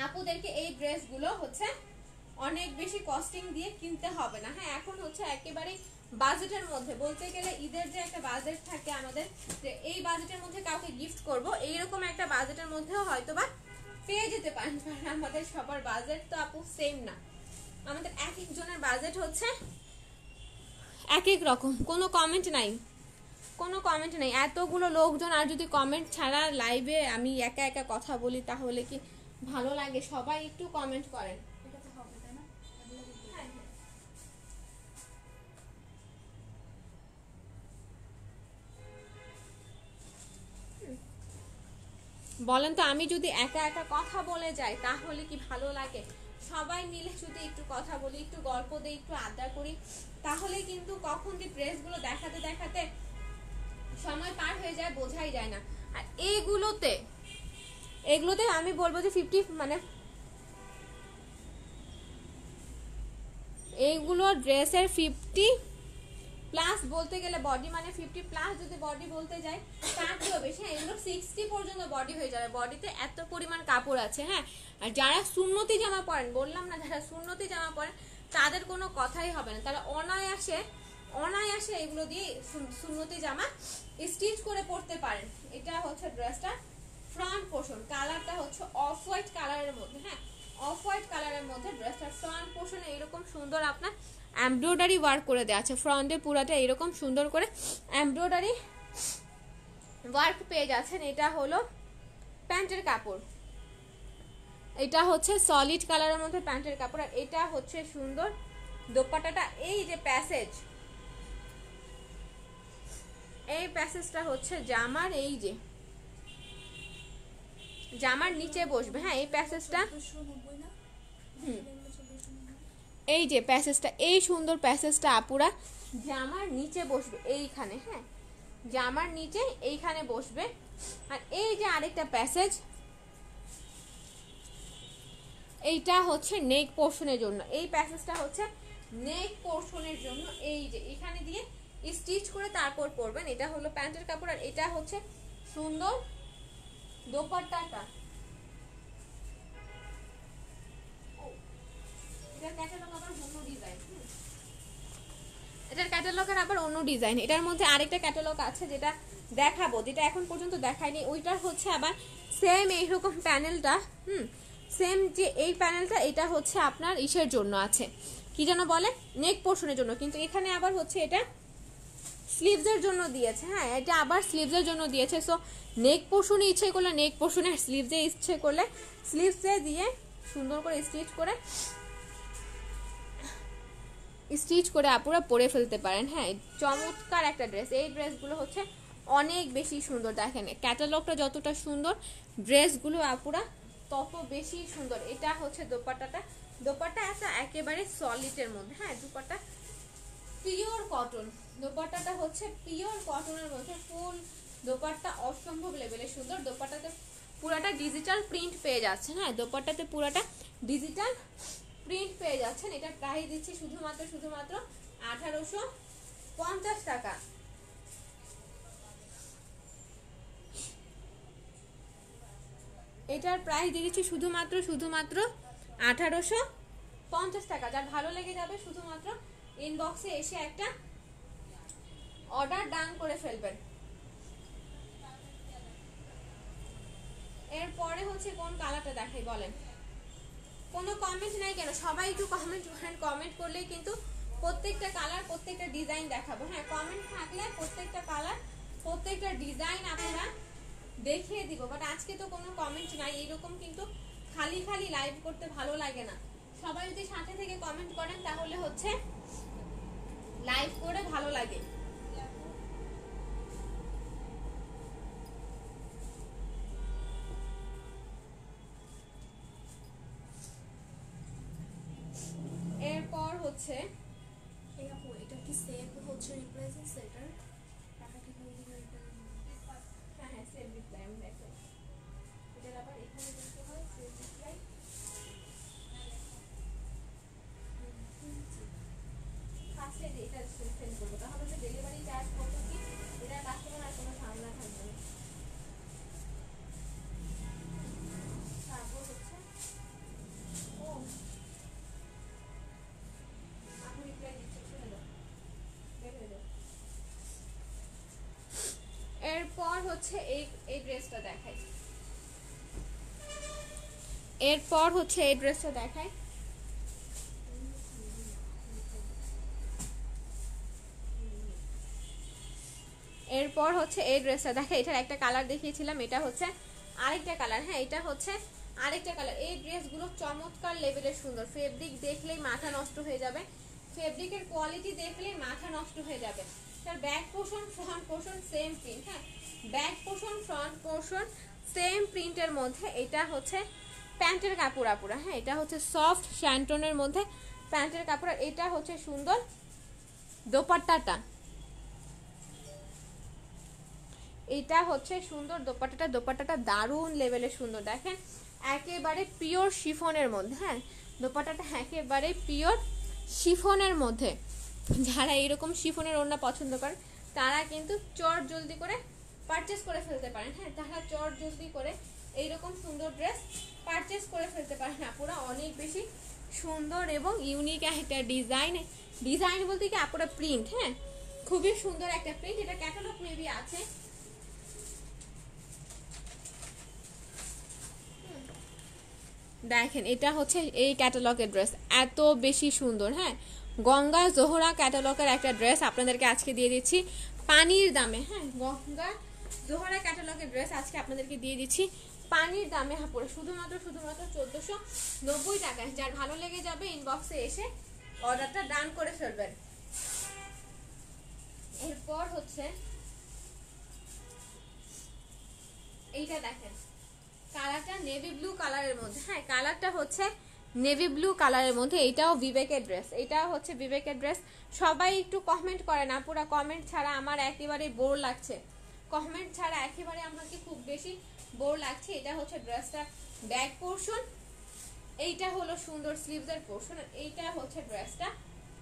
আপুদেরকে এই ড্রেসগুলো হচ্ছে অনেক বেশি কস্টিং দিয়ে কিনতে হবে না। হ্যাঁ, এখন হচ্ছে একেবারে বাজেটের মধ্যে, বলতে গেলে ঈদের যে একটা বাজেট থাকে আমাদের, যে এই বাজেটের মধ্যে কাউকে গিফট করব, এইরকম একটা বাজেটের মধ্যেও হয়তো বা পেয়ে যেতে পারেন। আমাদের সবার বাজেট তো আপু সেম না, আমাদের এক একজনের বাজেট হচ্ছে এক এক রকম। কোনো কমেন্ট নাই, কোনো কমেন্ট নেই। এতগুলো লোকজন আর যদি কমেন্ট ছাড়া লাইভে আমি একা একা কথা বলি তাহলে কি ভালো লাগে? সবাই একটু কমেন্ট করেন। এটা তো হবে, তাই না? হ্যাঁ, বলেন তো, আমি যদি একা একা কথা বলে যাই তাহলে কি ভালো লাগে? সবাই মিলে যদি একটু কথা বলি, একটু গল্প দিই, একটু আড্ডা করি, তাহলে কিন্তু কখন যে ড্রেসগুলো দেখাতে দেখাতে সময় পার হয়ে যায় বোঝাই যায় না। আর এগুলোতে আমি বলবো যে 50 মানে এইগুলো ড্রেসের 50+ বলতে গেলে বডি, মানে 50+ যদি বডি বলতে যাই তার চেয়েও বেশি। হ্যাঁ, এগুলো 60 পর্যন্ত বডি হয়ে যাবে, বডিতে এত পরিমাণ কাপড় আছে। হ্যাঁ, আর যারা সুন্নতি জামা পরেন, বললাম না, যারা সুন্নতি জামা পরেন তাদের কোনো কথাই হবে না, তারা অনায়াসে এগুলো দিয়ে সুন্নতি জামা স্টিচ করে পরতে পারেন। এটা হচ্ছে ড্রেসটা ফ্রন্ট পোর্শন, কালারটা হচ্ছে অফ হোয়াইট কালারের মধ্যে। হ্যাঁ, অফ হোয়াইট কালারের মধ্যে ড্রেসটার ফ্রন্ট পোর্শনে এরকম সুন্দর আপনার এমব্রয়ডারি ওয়ার্ক করে দেওয়া আছে। ফ্রন্টে পুরাটা এরকম সুন্দর করে এমব্রয়ডারি ওয়ার্ক পেয়ে যাচ্ছেন। এটা হলো প্যান্টের কাপড়, এটা হচ্ছে সলিড কালারের মধ্যে প্যান্টের কাপড়। আর এটা হচ্ছে সুন্দর দোপাট্টাটা, এই যে প্যাসেজ, এই প্যাসেজটা হচ্ছে জামার, এই যে জামার নিচে বসবে। হ্যাঁ, এই প্যাসেজটা, এই যে প্যাসেজটা, এই সুন্দর প্যাসেজটা আপুরা জামার নিচে বসবে এইখানে। হ্যাঁ, জামার নিচে এইখানে বসবে। আর এই যে আরেকটা প্যাসেজ, এইটা হচ্ছে নেক পোর্শনের জন্য, এই প্যাসেজটা হচ্ছে নেক পোর্শনের জন্য, এই যে এখানে দিয়ে স্টিচ করে তারপর পরবেন। এটা হলো প্যান্টের কাপড়। আর এটা হচ্ছে সুন্দর দোপাট্টাটা, এটার ক্যাটালগের আবার অন্য ডিজাইন। এটার মধ্যে আরেকটা ক্যাটালগ আছে যেটা দেখাবো, যেটা এখন পর্যন্ত দেখায়নি। ওইটার হচ্ছে আবার সেম এইরকম প্যানেলটা, সেম যে এই প্যানেলটা, এটা হচ্ছে আপনার ইসের জন্য আছে, কি যেন বলে, নেক পোর্শনের জন্য, কিন্তু এখানে আবার হচ্ছে এটা স্লিভসের জন্য দিয়েছে। হ্যাঁ, এটা আবার স্লিভসের জন্য দিয়েছে। সো নেক পোর্শনে ইচ্ছে করলে নেক পোর্শনে, স্লিভসে ইচ্ছে করলে স্লিভসে দিয়ে সুন্দর করে স্টিচ করে আপুরা পরে ফেলতে পারেন। হ্যাঁ, চমৎকার একটা ড্রেস। এই ড্রেসগুলো হচ্ছে অনেক বেশি সুন্দর। দেখেন ক্যাটালগটা যতটা সুন্দর, ড্রেসগুলো আপুরা তত বেশি সুন্দর। এটা হচ্ছে দোপাট্টাটা, দোপাট্টা একটা একেবারে সলিডের মধ্যে। হ্যাঁ, দোপাট্টা পিওর কটন, দোপাট্টাটা হচ্ছে পিওর কটনের মধ্যে, ফুল দোপাট্টা অসম্ভব লেভেলের সুন্দর। দোপাট্টাতে পুরাটা ডিজিটাল প্রিন্ট পেয়ে যাচ্ছেন। হ্যাঁ, দোপাট্টাতে পুরাটা ডিজিটাল প্রিন্ট পেয়ে যাচ্ছেন। এটা প্রাইস দিচ্ছি শুধুমাত্র 1850 টাকা। এটার প্রাইস দিচ্ছি শুধুমাত্র 1850 টাকা। যার ভালো লেগে যাবে শুধুমাত্র ইনবক্সে এসে একটা অর্ডার ডান করে ফেলবেন। এরপরে হচ্ছে কোন কালারটা দেখাই বলেন? কোনো কমেন্ট নাই কেন? সবাই একটু কমেন্ট করেন, কমেন্ট করলেই কিন্তু প্রত্যেকটা কালার, প্রত্যেকটা ডিজাইন দেখাবো। হ্যাঁ, কমেন্ট থাকলে প্রত্যেকটা কালার, প্রত্যেকটা ডিজাইন আপনারা দেখিয়ে দিব, বাট আজকে তো কোনো কমেন্ট নাই এরকম, কিন্তু খালি খালি লাইভ করতে ভালো লাগে না। সবাই যদি সাথে থেকে কমেন্ট করেন তাহলে হচ্ছে লাইভ করে ভালো লাগে। এরপর হচ্ছে এই আপু এটা কি সেম হচ্ছে রিপ্লেসিং সেটার টাকা কিভাবে দিবে এটা? হ্যাঁ হ্যাঁ সেম রিপ্লাই আমি দেখো, এটার আবার এখানে দেখতে হয় সেম রিপ্লাই। ফার্স্টে এটা সেন্ড করবো, তাহলে হচ্ছে ডেলিভারি চার্জ কত কি এটা কাস্টমার আর কোনো ঝামেলা থাকবে না। তারপর হচ্ছে ও আপু রিপ্লাই দিচ্ছে, শুনে দাও, বের হয়ে যাও। এরপর হচ্ছে এই ড্রেসটা দেখাই, এরপর হচ্ছে এই ড্রেসটা দেখাই। এরপর হচ্ছে এই ড্রেসটা দেখে, এটার একটা কালার দেখিয়েছিলাম, এটা হচ্ছে আরেকটা কালার। হ্যাঁ এটা হচ্ছে আরেকটা কালার। এই ড্রেসগুলো চমৎকার লেভেলের সুন্দর, ফেব্রিক দেখলেই মাথা নষ্ট হয়ে যাবে, ফেব্রিকের কোয়ালিটি দেখলেই মাথা নষ্ট হয়ে যাবে। তার back portion front portion same print, হ্যাঁ back portion front portion same প্রিন্টের মধ্যে। এটা হচ্ছে প্যান্টের কাপড় আপুরা, হ্যাঁ এটা হচ্ছে সফট শ্যান্টনের মধ্যে প্যান্টের কাপড়। আর এটা হচ্ছে সুন্দর দোপাট্টাটা, এটা হচ্ছে সুন্দর দোপাট্টাটা, দোপাট্টাটা দারুণ লেভেলের সুন্দর, দেখেন একেবারে পিওর শিফনের মধ্যে। হ্যাঁ দোপাট্টাটা একেবারে পিওর শিফনের মধ্যে। যারা এরকম শিফনের ওড়না পছন্দ করেন তারা কিন্তু চট জলদি করে পারচেস করে ফেলতে পারেন। হ্যাঁ তারা চট জলদি করে এইরকম সুন্দর ড্রেস পারচেস করে ফেলতে পারেন আপুরা, অনেক বেশি সুন্দর এবং ইউনিক একটা ডিজাইন। ডিজাইন বলতে কি আপুরা প্রিন্ট, হ্যাঁ খুবই সুন্দর একটা প্রিন্ট। এটা ক্যাটালগ মেবি আছে, দেখেন এটা হচ্ছে এই ক্যাটালগের ড্রেস, এত বেশি সুন্দর। হ্যাঁ গঙ্গা জোহরা ক্যাটালগের একটা ড্রেস আপনাদেরকে আজকে দিয়ে দিচ্ছি পানির দামে। হ্যাঁ গঙ্গা জোহরা ক্যাটালগের ড্রেস আজকে আপনাদেরকে দিয়ে দিচ্ছি পানির দামে। হ্যাঁ পুরো শুধুমাত্র 1490 টাকায়। যার ভালো লেগে যাবে ইনবক্সে এসে অর্ডারটা ডান করে ফেলবেন। এরপর হচ্ছে এইটা দেখেন, কালারটা নেভি ব্লু কালারের মধ্যে। হ্যাঁ কালারটা হচ্ছে নেভি ব্লু কালারের মধ্যে। এটাও বিবেকের ড্রেস, এটাও হচ্ছে বিবেকের ড্রেস। সবাই একটু কমেন্ট করে না, পুরো কমেন্ট ছাড়া আমার একেবারে বোর লাগছে, কমেন্ট ছাড়া একেবারে আমাকে খুব বেশি বোর লাগছে। এটা হচ্ছে ড্রেসটা ব্যাক পোর্শন, এইটা হলো সুন্দর স্লিভসের পোর্শন, আর এইটা হচ্ছে ড্রেসটা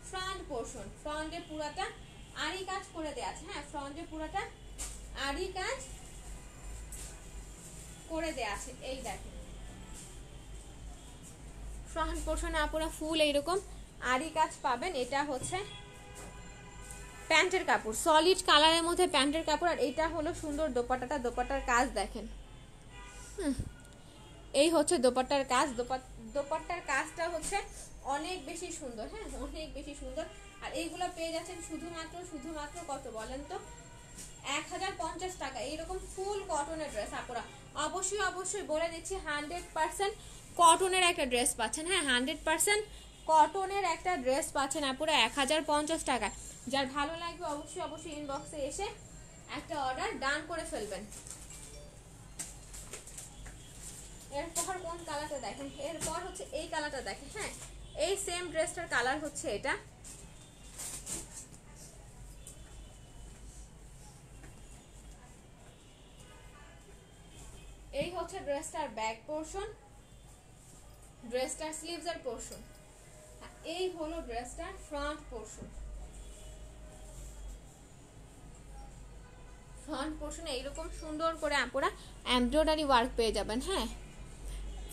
ফ্রন্ট পোর্শন। ফ্রন্টে পুরাটা আরি কাজ করে দেয়া আছে। হ্যাঁ ফ্রন্টে পুরাটা আরি কাজ করে দেয়া আছে। এই দেখেন ফ্রন্ট পোর্শনে আপনারা ফুল এইরকম আরি কাজ পাবেন। এটা হচ্ছে প্যান্টের কাপড়, সলিড কালারের মধ্যে প্যান্টের কাপড়। আর এটা হলো সুন্দর দোপাট্টাটা, দোপাট্টার কাজ দেখেন। এই হচ্ছে দোপাট্টার কাজ, দোপাট্টার কাজটা হচ্ছে অনেক বেশি সুন্দর। হ্যাঁ অনেক বেশি সুন্দর। আর এইগুলো পেয়ে যাচ্ছেন শুধুমাত্র কত বলেন তো, 1050 টাকা। এইরকম ফুল কটনের ড্রেস আপনারা অবশ্যই বলে দিচ্ছি 100% কটনের একটা ড্রেস পাচ্ছেন। হ্যাঁ 100% কটনের একটা ড্রেস পাচ্ছেন আপুরা 1050 টাকায়। যার ভালো লাগবে অবশ্যই ইনবক্সে এসে একটা অর্ডার ডান করে ফেলবেন। এরপর কোন কালারটা দেখেন, এরপর হচ্ছে এই কালারটা দেখেন। হ্যাঁ এই সেম ড্রেসটার কালার হচ্ছে এটা, এই হচ্ছে ড্রেসটার ব্যাক পোর্শন, ড্রেসটার স্লিভসের পোর্শন। এই হলো ড্রেসটার ফ্রন্ট পোর্শন। ফ্রন্ট পোর্শনে এইরকম সুন্দর করে আপনারা এমব্রয়ডারি ওয়ার্ক পেয়ে যাবেন। হ্যাঁ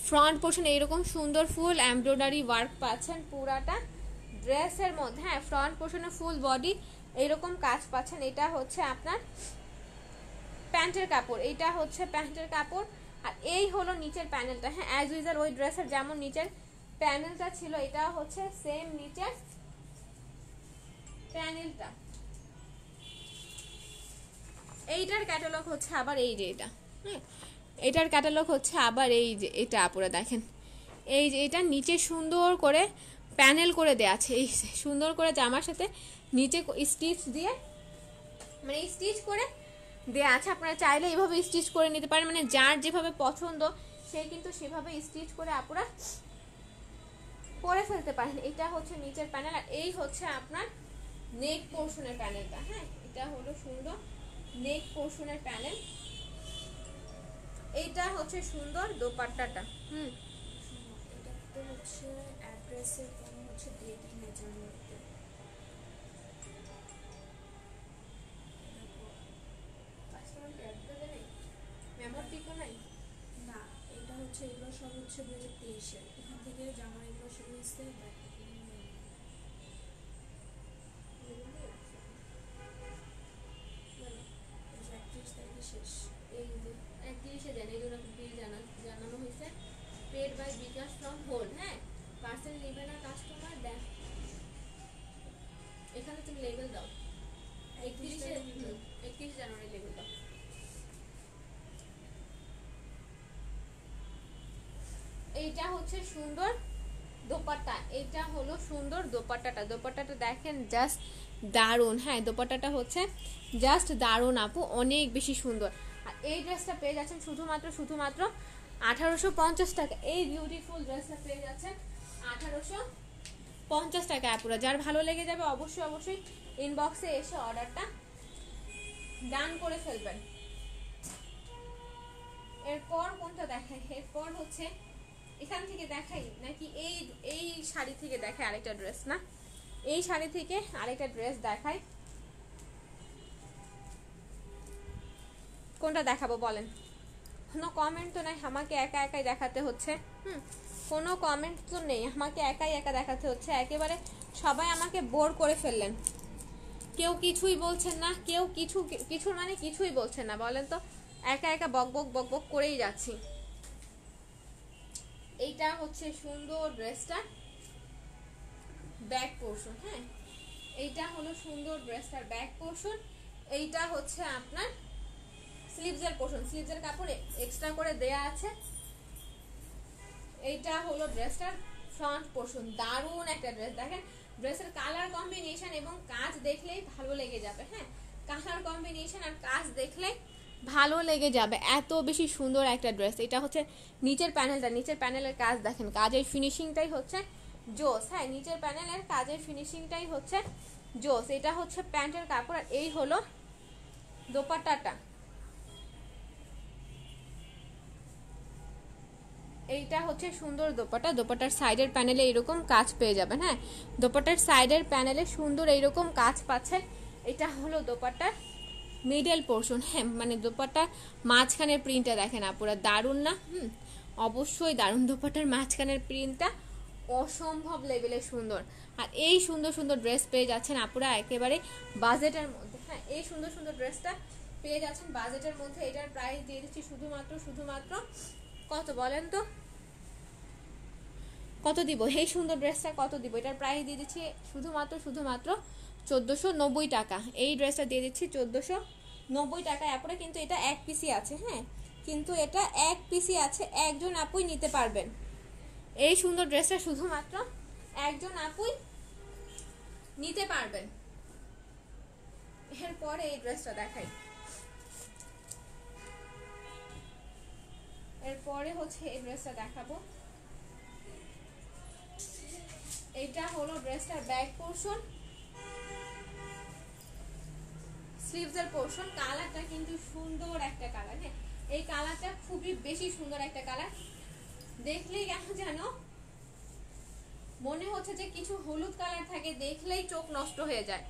ফ্রন্ট পোর্শনে এইরকম সুন্দর ফুল এমব্রয়ডারি ওয়ার্ক পাচ্ছেন পুরাটা ড্রেসের মধ্যে। হ্যাঁ ফ্রন্ট পোর্শনে ফুল বডি এইরকম কাজ পাচ্ছেন। এটা হচ্ছে আপনার প্যান্টের কাপড়, এটা হচ্ছে প্যান্টের কাপড়। আর এই হলো নিচের প্যানেলটা। হ্যাঁ অ্যাজ ইউজুয়াল ওই ড্রেসের যেমন নিচের প্যানেলটা ছিল, এটা হচ্ছে সেম নিচের প্যানেলটা। এইটার ক্যাটালগ হচ্ছে আবার এই যে এটা হ্যাঁ, এটার ক্যাটালগ হচ্ছে আবার এই যে এটা আপুরা দেখেন, এই যে এটা নিচে সুন্দর করে প্যানেল করে দেওয়া আছে, এই সুন্দর করে জামার সাথে নিচে স্টিচ দিয়ে মানে স্টিচ করে দেওয়া আছে। আপনারা চাইলে এইভাবে স্টিচ করে নিতে পারেন, মানে যার যেভাবে পছন্দ সে কিন্তু সেভাবে স্টিচ করে আপুরা পরে ফেলতে পারেন। এটা হচ্ছে নিচের প্যানেল, আর এই হচ্ছে আপনার নেক পোর্শনের প্যানেলটা। হ্যাঁ, এটা হলো সুন্দর নেক পোর্শনের প্যানেল। এইটা হচ্ছে সুন্দর দোপাট্টাটা। এটা তো হচ্ছে অ্যাড্রেসের কোনো হচ্ছে ডেটই নেই জানুয়ারিতে। মেমোরিটিকও নাই। না, এটা হচ্ছে এগুলো সব হচ্ছে 2023-এর, এখান থেকে জানুয়ারি এগুলো শুরু হয়েছে। শেষ এই যে 31 জানুয়ারি বিল জানানো হয়েছে, paid by bKash from hold. হ্যাঁ, পার্সেল নেবে না কাস্টমার, দেখ এখানে তুমি লেবেল দাও 31 জানুয়ারি লেবেল দাও। এইটা হচ্ছে সুন্দর দোপাট্টা, এটা হলো সুন্দর দোপাট্টাটা। দোপাট্টাটা দেখেন জাস্ট দারুণ। হ্যাঁ, দোপাট্টাটা হচ্ছে জাস্ট দারুণ আপু, অনেক বেশি সুন্দর। আর এই ড্রেসটা পেয়ে যাচ্ছেন শুধুমাত্র 1850 টাকা। এই বিউটিফুল ড্রেসটা পেয়ে যাচ্ছেন 1850 টাকা আপুরা। যার ভালো লেগে যাবে অবশ্যই ইনবক্সে এসে অর্ডারটা ডান করে ফেলবেন। এরপর কোনটা দেখাই? এরপর হচ্ছে এখান থেকে দেখাই নাকি এই শাড়ি থেকে দেখাই আরেকটা ড্রেস? না, এই শাড়ি থেকে আরেকটা ড্রেস দেখাই। কোনটা দেখাবো বলেন? কোনো কমেন্ট তো নাই, আমাকে একা একাই দেখাতে হচ্ছে। কোনো কমেন্ট তো নেই, আমাকে একা দেখাতে হচ্ছে। একেবারে সবাই আমাকে বোর করে ফেললেন, কেউ কিছুই বলছেন না, কেউ কিছুর মানে কিছুই বলছেন না। বলেন তো, একা বক বক করেই যাচ্ছি। এইটা হচ্ছে সুন্দর ড্রেসটা ব্যাক পোর্শন। হ্যাঁ, এইটা হলো সুন্দর ড্রেসটার ব্যাক পোর্শন। এইটা হচ্ছে আপনার স্লিভসের পোর্শন, স্লিভসের কাপড় এক্সট্রা করে দেয়া আছে। এইটা হলো ড্রেসটার ফ্রন্ট পোর্শন। দারুণ একটা ড্রেস। দেখেন ড্রেসের কালার কম্বিনেশন এবং কাজ দেখলেই ভালো লেগে যাবে। হ্যাঁ, কালার কম্বিনেশন আর কাজ দেখলে ভালো লেগে যাবে, এত বেশি সুন্দর একটা ড্রেস। এটা হচ্ছে নিচের প্যানেলটা, নিচের প্যানেলের কাজ দেখেন, কাজের ফিনিশিংটাই হচ্ছে জোস। হ্যাঁ, নিচের প্যানেলের কাজের ফিনিশিংটাই হচ্ছে জোস। এটা হচ্ছে প্যান্টের কাপড়, আর এই হলো দোপাট্টাটা। এইটা হচ্ছে সুন্দর দোপাট্টা। দোপাট্টার সাইডের প্যানেলে এরকম কাজ পেয়ে যাবেন। হ্যাঁ, দোপাট্টার সাইডের প্যানেলে সুন্দর এইরকম কাজ পাচ্ছেন। এটা হলো দোপাট্টার মিডল পোর্শন। হ্যাঁ, মানে দোপাট্টার মাঝখানের প্রিন্টটা দেখেন আপুরা, দারুণ না? অবশ্যই দারুণ। দোপাট্টার মাঝখানের প্রিন্টটা অসম্ভব লেভেলের সুন্দর। আর এই সুন্দর সুন্দর ড্রেস পেয়ে যাচ্ছেন আপুরা একেবারে বাজেটের মধ্যে। হ্যাঁ, এই সুন্দর সুন্দর ড্রেসটা পেয়ে যাচ্ছেন বাজেটের মধ্যে। এটার প্রাইস দিয়ে দিচ্ছি শুধুমাত্র কত বলেন তো, কত দিব? এই সুন্দর ড্রেসটা কত দিব? এটার প্রাইস দিয়ে দিচ্ছি শুধুমাত্র 1490 টাকা। এই ড্রেসটা দিয়ে দিচ্ছি 1490 টাকা আপুরা। কিন্তু এটা এক পিসি আছে। হ্যাঁ, কিন্তু এটা এক পিসি আছে, একজন আপুই নিতে পারবেন। এই সুন্দর ড্রেসটা শুধুমাত্র একজন আপুই নিতে পারবেন। এরপরে এই ড্রেসটা দেখাই। এরপরে হচ্ছে এই ড্রেসটা দেখাবো। এটা হলো ড্রেসটার ব্যাক পোর্শন, স্লিভসের পোর্শন। কালারটা কিন্তু সুন্দর একটা কালার। হ্যাঁ, এই কালারটা খুবই বেশি সুন্দর একটা কালার। দেখলেই কেন যেন মনে হচ্ছে যে কিছু হলুদ কালার থাকে, দেখলেই চোখ নষ্ট হয়ে যায়।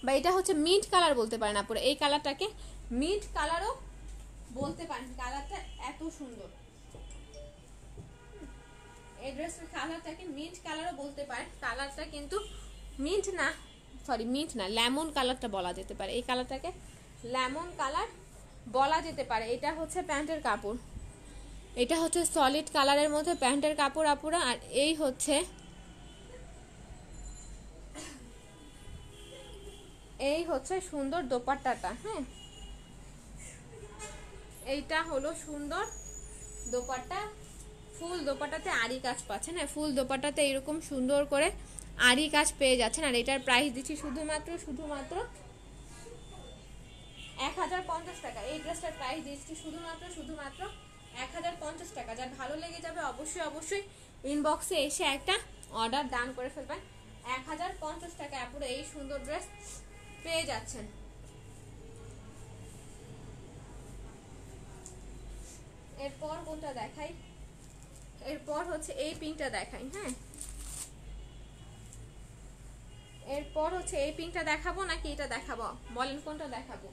বা এটা হচ্ছে মিন্ট কালার বলতে পারেন আপুরা। এই কালারটাকে মিন্ট কালারও বলতে পারেন, কালারটা এত সুন্দর। এই ড্রেসের কালারটাকে মিন্ট কালারও বলতে পারেন। কালারটা কিন্তু মিন্ট না, লেমন কালারটা বলা যেতে পারে। এই কালারটাকে লেমন কালার বলা যেতে পারে। এটা হচ্ছে প্যান্টের কাপড়, এটা হচ্ছে সলিড কালারের মধ্যে প্যান্টের কাপড় আপুরা। আর এই হচ্ছে সুন্দর দোপাট্টাটা। হ্যাঁ, এইটা হলো সুন্দর দোপাট্টা, ফুল দোপাট্টাতে আরি কাজ পাচ্ছেন। হ্যাঁ, ফুল দোপাট্টাতে এরকম সুন্দর করে আরি কাজ পেয়ে যাচ্ছেন। আর এটার প্রাইস দিচ্ছি শুধুমাত্র 1050 টাকা। এই ড্রেসটার প্রাইস দিচ্ছি শুধুমাত্র 1050 টাকা। যার ভালো লেগে যাবে অবশ্যই ইনবক্সে এসে একটা অর্ডার ডান করে ফেলবেন। 1050 টাকা পুরো এই সুন্দর ড্রেস পেয়ে যাচ্ছেন। এরপর কোনটা দেখাই? এরপর হচ্ছে এই পিঙ্কটা দেখাই। হ্যাঁ, এরপর হচ্ছে এই পিঙ্কটা দেখাবো নাকি এটা দেখাবো, বলেন কোনটা দেখাবো?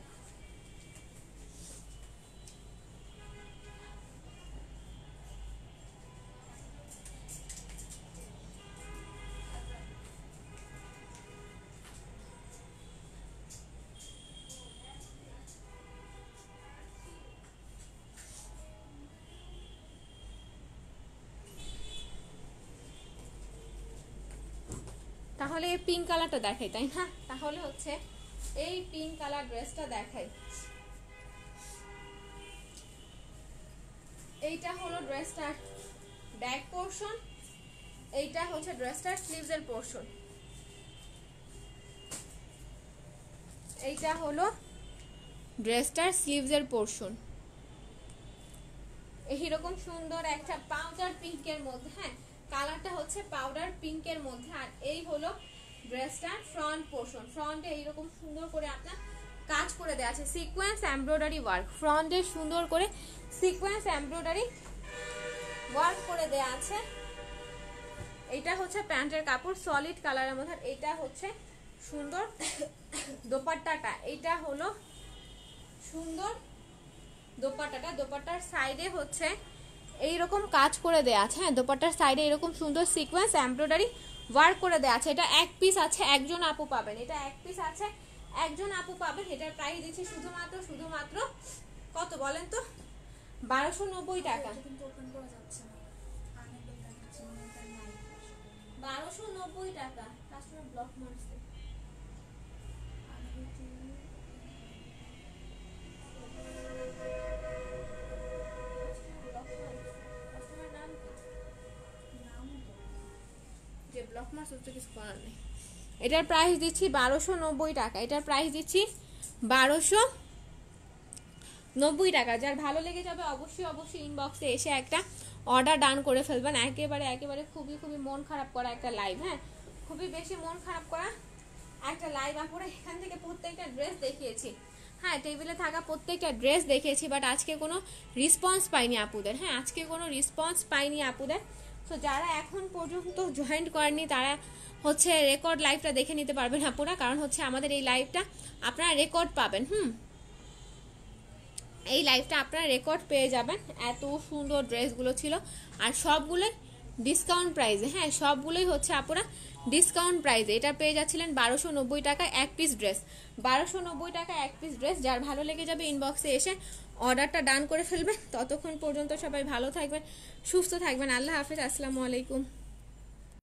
তাহলে এই পিঙ্ক কালারটা দেখাই, তাই না? তাহলে হচ্ছে এই পিঙ্ক কালার ড্রেসটা দেখাই। এইটা হলো ড্রেসটার ব্যাক পোরশন, এইটা হচ্ছে ড্রেসটার স্লিভসের পোরশন। এইটা হলো ড্রেসটার স্লিভসের পোরশন। এইরকম সুন্দর একটা পাউডার পিঙ্কের মধ্যে, হ্যাঁ কালারটা হচ্ছে পাউডার পিঙ্কের মধ্যে। আর এই হলো ড্রেসটার ফ্রন্ট পোরশন। ফ্রন্টে এইরকম সুন্দর করে আপনার কাজ করে দেওয়া আছে, সিকোয়েন্স এমব্রয়ডারি ওয়ার্ক। ফ্রন্টে সুন্দর করে সিকোয়েন্স এমব্রয়ডারি ওয়ার্ক করে দেওয়া আছে। এইটা হচ্ছে প্যান্টের কাপড় সলিড কালারের মধ্যে। এইটা হচ্ছে সুন্দর দোপাট্টাটা, এইটা হলো সুন্দর দোপাট্টাটা। দোপাট্টার সাইডে হচ্ছে এইরকম কাজ করে দেয়া আছে। হ্যাঁ, দোপাট্টার সাইডে এরকম সুন্দর সিকোয়েন্স এমব্রয়ডারি ওয়ার্ক করে দেয়া আছে। এটা এক পিস আছে, একজন আপু পাবেন। এটা এক পিস আছে, একজন আপু পাবেন। এটার প্রাইস দিচ্ছি শুধুমাত্র কত বলেন তো? 1290 টাকা। কিন্তু ওপেন করা যাচ্ছে না, আনএবল দেখাচ্ছে, মানে এটা নাই। 1290 টাকা। কাস্টমার ব্লক মারছে। এটার প্রাইস দিচ্ছি 1290 টাকা। এটার প্রাইস দিচ্ছি 1290 টাকা। যার ভালো লেগে যাবে অবশ্যই ইনবক্সে এসে একটা অর্ডার ডান করে ফেলবেন। একেবারে খুবই মন খারাপ করা একটা লাইভ। হ্যাঁ, খুবই বেশি মন খারাপ করা একটা লাইভ। আপুরা এখান থেকে প্রত্যেকটা ড্রেস দেখিয়েছি, হ্যাঁ টেবিলে থাকা প্রত্যেকটা ড্রেস দেখিয়েছি, বাট আজকে কোনো রেসপন্স পাইনি আপুদের। হ্যাঁ, আজকে কোনো রেসপন্স পাইনি আপুদের। তো যারা এখন পর্যন্ত জয়েন করেননি তারা হচ্ছে রেকর্ড লাইভটা দেখে নিতে পারবেন আপুরা, কারণ হচ্ছে আমাদের এই লাইভটা আপনারা রেকর্ড পাবেন। এই লাইভটা আপনারা রেকর্ড পেয়ে যাবেন। এত সুন্দর ড্রেসগুলো ছিল আর সবগুলোই ডিসকাউন্ট প্রাইসে। হ্যাঁ, সবগুলোই হচ্ছে আপুরা ডিসকাউন্ট প্রাইসে। এটা পেয়ে যাচ্ছিলেন 1290 টাকা এক পিস ড্রেস। 1290 টাকা এক পিস ড্রেস। যার ভালো লেগে যাবে ইনবক্সে এসে অর্ডারটা ডান করে ফেলবেন। ততক্ষণ পর্যন্ত সবাই ভালো থাকবেন, সুস্থ থাকবেন। আল্লাহ হাফেজ, আসসালামু আলাইকুম।